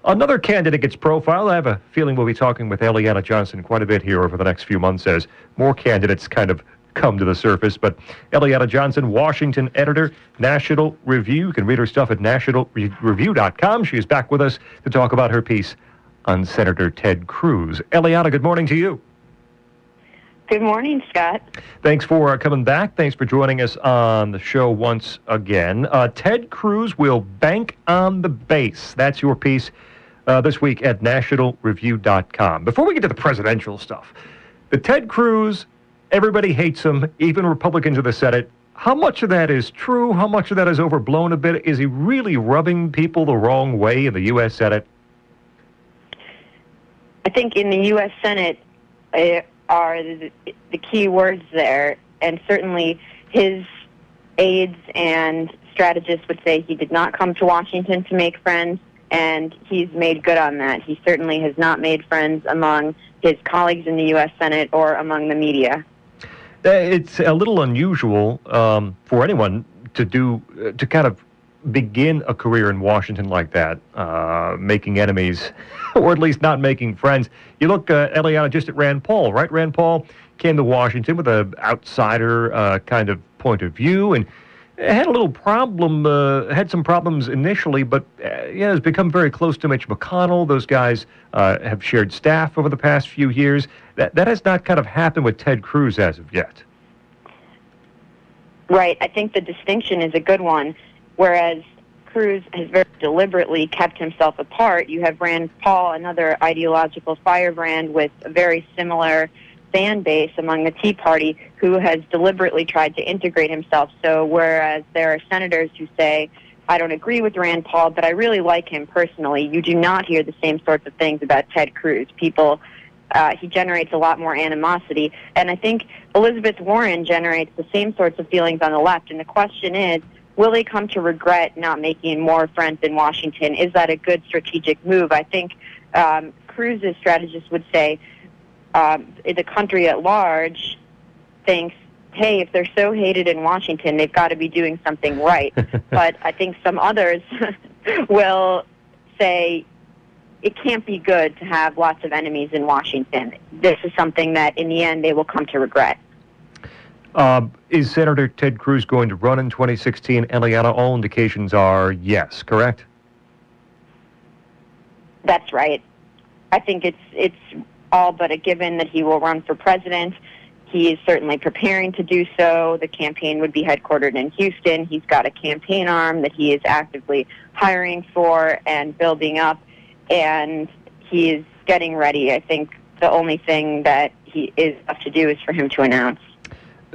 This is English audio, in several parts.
Another candidate gets profiled. I have a feeling we'll be talking with Eliana Johnson quite a bit here over the next few months as more candidates kind of come to the surface. But Eliana Johnson, Washington editor, National Review. You can read her stuff at nationalreview.com. She is back with us to talk about her piece on Senator Ted Cruz. Eliana, good morning to you. Good morning, Scott. Thanks for coming back. Thanks for joining us on the show once again. Ted Cruz will bank on the base. That's your piece this week at nationalreview.com. Before we get to the presidential stuff, the Ted Cruz, everybody hates him, even Republicans in the Senate. How much of that is true? How much of that is overblown a bit? Is he really rubbing people the wrong way in the U.S. Senate? I think in the U.S. Senate are the key words there, and certainly his aides and strategists would say he did not come to Washington to make friends, and he's made good on that. He certainly has not made friends among his colleagues in the U.S. Senate or among the media. It's a little unusual for anyone to kind of begin a career in Washington like that, making enemies, or at least not making friends. You look, Eliana, just at Rand Paul, right? Rand Paul came to Washington with an outsider kind of point of view, and had a little problem, had some problems initially, but has become very close to Mitch McConnell. Those guys have shared staff over the past few years. That has not kind of happened with Ted Cruz as of yet. Right. I think the distinction is a good one. Whereas Cruz has very deliberately kept himself apart, you have Rand Paul, another ideological firebrand with a very similar fan base among the Tea Party, who has deliberately tried to integrate himself. So whereas there are senators who say, I don't agree with Rand Paul, but I really like him personally, you do not hear the same sorts of things about Ted Cruz. He generates a lot more animosity. And I think Elizabeth Warren generates the same sorts of feelings on the left. And the question is, will they come to regret not making more friends in Washington? Is that a good strategic move? I think Cruz's strategist would say the country at large thinks, hey, if they're so hated in Washington, they've got to be doing something right. But I think some others will say it can't be good to have lots of enemies in Washington. This is something that, in the end, they will come to regret. Is Senator Ted Cruz going to run in 2016? Eliana, all indications are yes, correct? That's right. I think it's all but a given that he will run for president. He is certainly preparing to do so. The campaign would be headquartered in Houston. He's got a campaign arm that he is actively hiring for and building up, and he is getting ready. I think the only thing that he is left to do is for him to announce.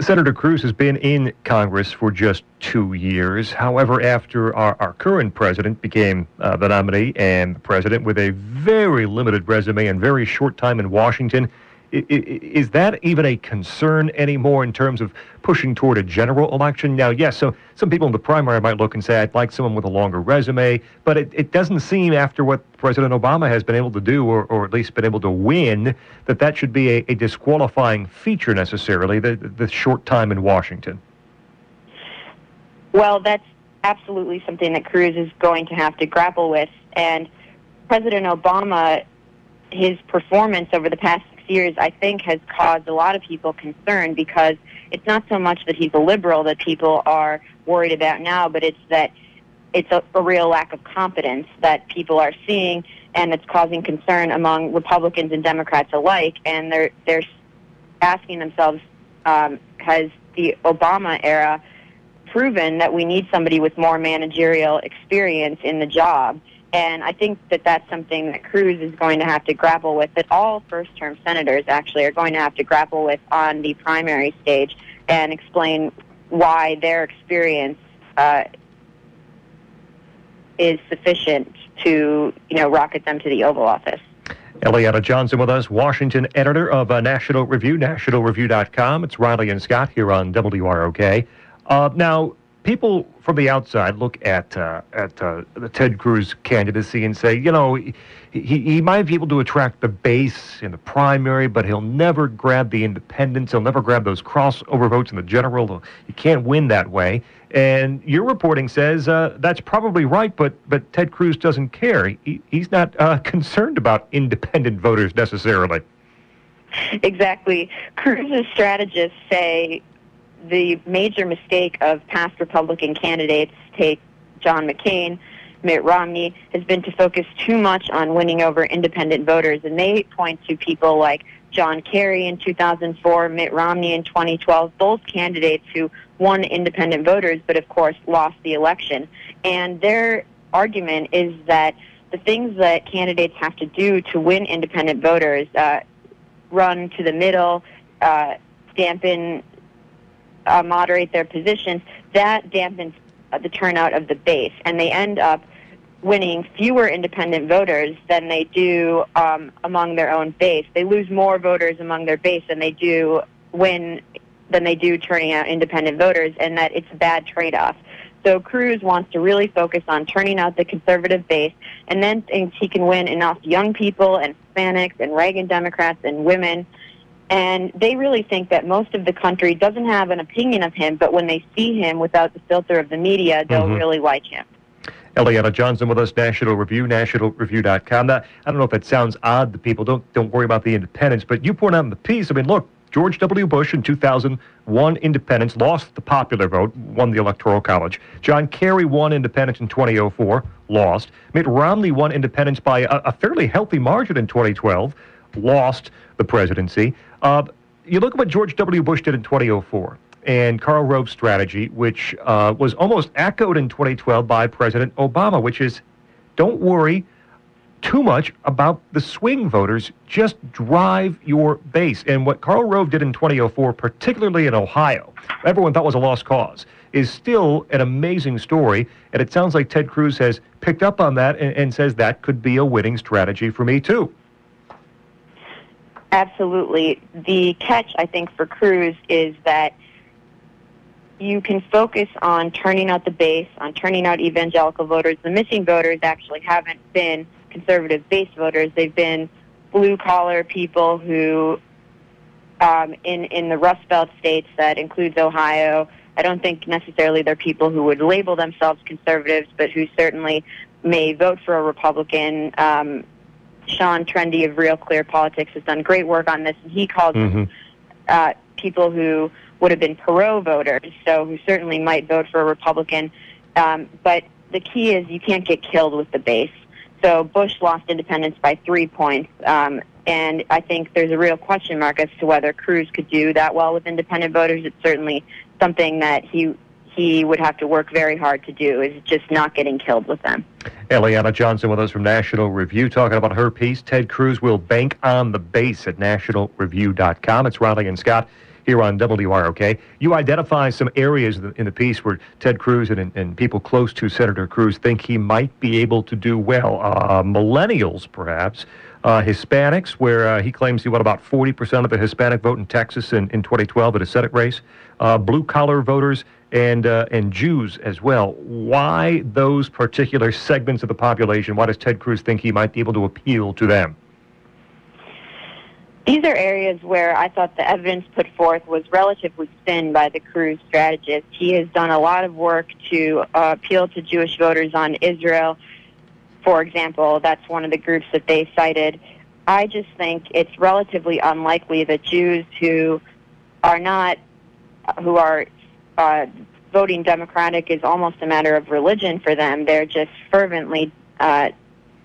Senator Cruz has been in Congress for just 2 years. However, after our current president became the nominee and the president with a very limited resume and very short time in Washington, is that even a concern anymore in terms of pushing toward a general election? Now, yes, so some people in the primary might look and say, I'd like someone with a longer resume, but it doesn't seem after what President Obama has been able to do, or at least been able to win, that should be a disqualifying feature necessarily, the short time in Washington. Well, that's absolutely something that Cruz is going to have to grapple with. And President Obama, his performance over the past 6 years, I think, has caused a lot of people concern, because it's not so much that he's a liberal that people are worried about now, but it's that it's a real lack of competence that people are seeing, and it's causing concern among Republicans and Democrats alike. And they're asking themselves, has the Obama era proven that we need somebody with more managerial experience in the job? And I think that that's something that Cruz is going to have to grapple with, that all first-term senators actually are going to have to grapple with on the primary stage, and explain why their experience is sufficient to, rocket them to the Oval Office. Eliana Johnson with us, Washington editor of National Review, nationalreview.com. It's Riley and Scott here on WROK. Now, people from the outside look at the Ted Cruz candidacy and say, he might be able to attract the base in the primary, but he'll never grab the independents. He'll never grab those crossover votes in the general. He can't win that way. And your reporting says that's probably right, but Ted Cruz doesn't care. He's not concerned about independent voters necessarily. Exactly. Cruz's strategists say the major mistake of past Republican candidates, take John McCain, Mitt Romney, has been to focus too much on winning over independent voters. And they point to people like John Kerry in 2004, Mitt Romney in 2012, both candidates who won independent voters, but of course lost the election. And their argument is that the things that candidates have to do to win independent voters, run to the middle, dampen, moderate their positions, that dampens the turnout of the base. And they end up winning fewer independent voters than they do among their own base. They lose more voters among their base than they do turning out independent voters, and that it's a bad trade-off. So Cruz wants to really focus on turning out the conservative base, and then thinks he can win enough young people and Hispanics and Reagan Democrats and women. And they really think that most of the country doesn't have an opinion of him, but when they see him without the filter of the media, they'll really like him. Eliana Johnson with us, National Review, nationalreview.com. Now, I don't know if that sounds odd to people. Don't worry about the independents, but you point out in the piece, I mean, look, George W. Bush in 2000 won independents, lost the popular vote, won the Electoral College. John Kerry won independents in 2004, lost. Mitt Romney won independents by a fairly healthy margin in 2012, lost the presidency. You look at what George W. Bush did in 2004 and Karl Rove's strategy, which was almost echoed in 2012 by President Obama, which is don't worry too much about the swing voters, just drive your base. And what Karl Rove did in 2004, particularly in Ohio, everyone thought was a lost cause, is still an amazing story. And it sounds like Ted Cruz has picked up on that and says that could be a winning strategy for me, too. Absolutely. The catch, I think, for Cruz is that you can focus on turning out the base, on turning out evangelical voters. The missing voters actually haven't been conservative base voters. They've been blue-collar people who, in the Rust Belt states, that includes Ohio, I don't think necessarily they're people who would label themselves conservatives, but who certainly may vote for a Republican. Sean Trendy of Real Clear Politics has done great work on this, and he calls them people who would have been Perot voters, so who certainly might vote for a Republican. But the key is you can't get killed with the base. So Bush lost independents by 3 points, and I think there's a real question mark as to whether Cruz could do that well with independent voters. It's certainly something that he would have to work very hard to do, is just not getting killed with them. Eliana Johnson with us from National Review, talking about her piece, Ted Cruz will bank on the base, at nationalreview.com. It's Riley and Scott here on WROK. You identify some areas in the piece where Ted Cruz and people close to Senator Cruz think he might be able to do well. Millennials, perhaps. Hispanics, where he claims he won about 40% of the Hispanic vote in Texas in 2012 at a Senate race. Blue-collar voters and Jews as well. Why those particular segments of the population? Why does Ted Cruz think he might be able to appeal to them? These are areas where I thought the evidence put forth was relatively thin by the Cruz strategist. He has done a lot of work to appeal to Jewish voters on Israel, for example. That's one of the groups that they cited. I just think it's relatively unlikely that Jews who are voting Democratic is almost a matter of religion for them. They're just fervently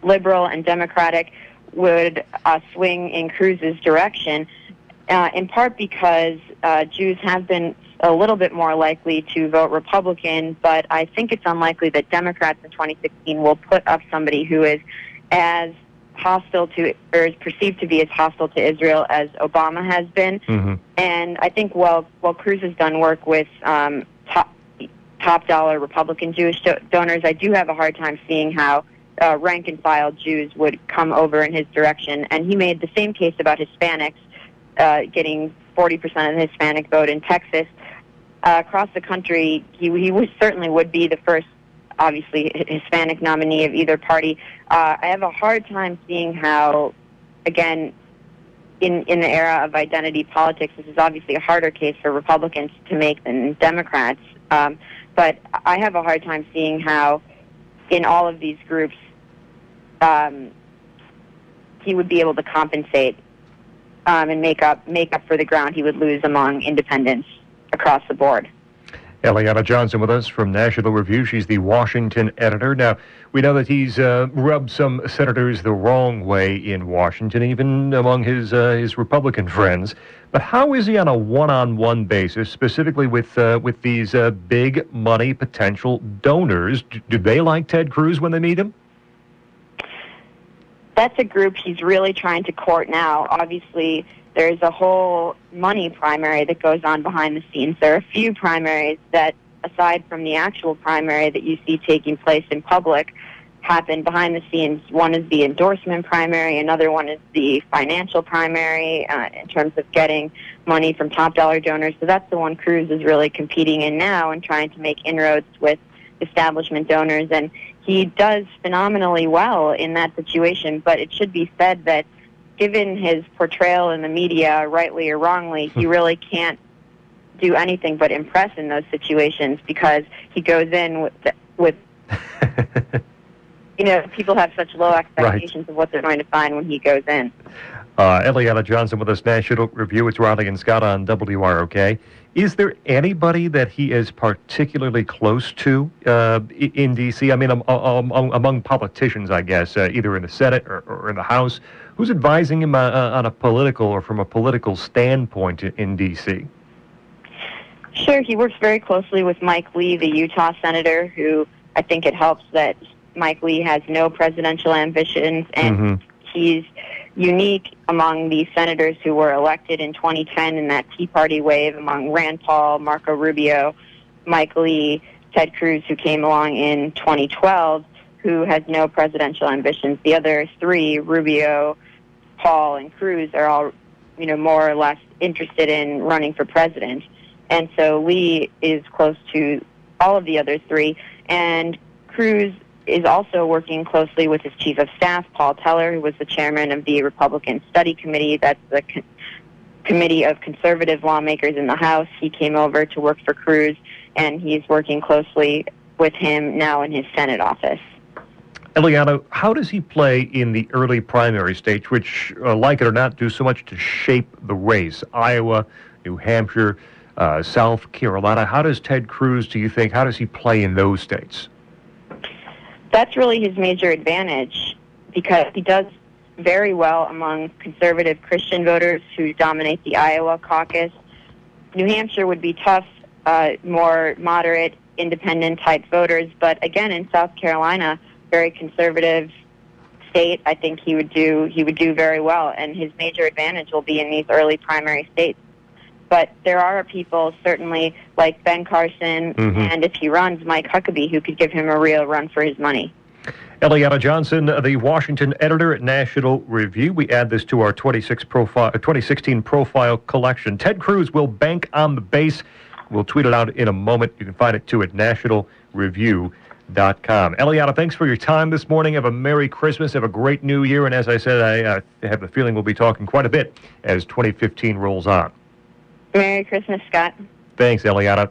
liberal and Democratic, would swing in Cruz's direction, in part because Jews have been a little bit more likely to vote Republican, but I think it's unlikely that Democrats in 2016 will put up somebody who is as hostile to, or is perceived to be as hostile to Israel as Obama has been. And I think while Cruz has done work with top dollar Republican Jewish donors, I do have a hard time seeing how rank and file Jews would come over in his direction. And he made the same case about Hispanics, getting 40% of the Hispanic vote in Texas. across the country, certainly would be the first, obviously, Hispanic nominee of either party. I have a hard time seeing how, again, in the era of identity politics, this is obviously a harder case for Republicans to make than Democrats. But I have a hard time seeing how, in all of these groups, he would be able to compensate and make up for the ground he would lose among independents across the board. Eliana Johnson with us from National Review. She's the Washington editor. Now, we know that he's rubbed some senators the wrong way in Washington, even among his Republican friends. But how is he on a one-on-one basis, specifically with these big money potential donors? Do they like Ted Cruz when they meet him? That's a group he's really trying to court now. Obviously, there's a whole money primary that goes on behind the scenes. There are a few primaries that, aside from the actual primary that you see taking place in public, happen behind the scenes. One is the endorsement primary. Another one is the financial primary in terms of getting money from top dollar donors. So that's the one Cruz is really competing in now and trying to make inroads with establishment donors. And he does phenomenally well in that situation. But it should be said that given his portrayal in the media, rightly or wrongly, he really can't do anything but impress in those situations because he goes in with people have such low expectations of what they're going to find when he goes in. Eliana Johnson with us, National Review. It's Riley and Scott on WROK. Is there anybody that he is particularly close to in D.C.? I mean, among politicians, I guess, either in the Senate or in the House. Who's advising him on a political or from a political standpoint in D.C.? Sure, he works very closely with Mike Lee, the Utah senator, who I think it helps that Mike Lee has no presidential ambitions, and he's unique among the senators who were elected in 2010 in that Tea Party wave among Rand Paul, Marco Rubio, Mike Lee, Ted Cruz, who came along in 2012, who has no presidential ambitions. The other three, Rubio, Paul, and Cruz, are all, more or less interested in running for president. And so Lee is close to all of the other three. And Cruz is also working closely with his chief of staff, Paul Teller, who was the chairman of the Republican Study Committee. That's the committee of conservative lawmakers in the House. He came over to work for Cruz, and he's working closely with him now in his Senate office. Eliana, how does he play in the early primary states, which, like it or not, do so much to shape the race? Iowa, New Hampshire, South Carolina. How does Ted Cruz, do you think, how does he play in those states? That's really his major advantage because he does very well among conservative Christian voters who dominate the Iowa caucus. New Hampshire would be tough, more moderate, independent-type voters. But again, in South Carolina, very conservative state, I think he would do very well. And his major advantage will be in these early primary states. But there are people, certainly, like Ben Carson, and if he runs, Mike Huckabee, who could give him a real run for his money. Eliana Johnson, the Washington editor at National Review. We add this to our 2016 profile collection. Ted Cruz will bank on the base. We'll tweet it out in a moment. You can find it, too, at nationalreview.com. Eliana, thanks for your time this morning. Have a Merry Christmas. Have a great New Year. And as I said, I have the feeling we'll be talking quite a bit as 2015 rolls on. Merry Christmas, Scott. Thanks, Eliana.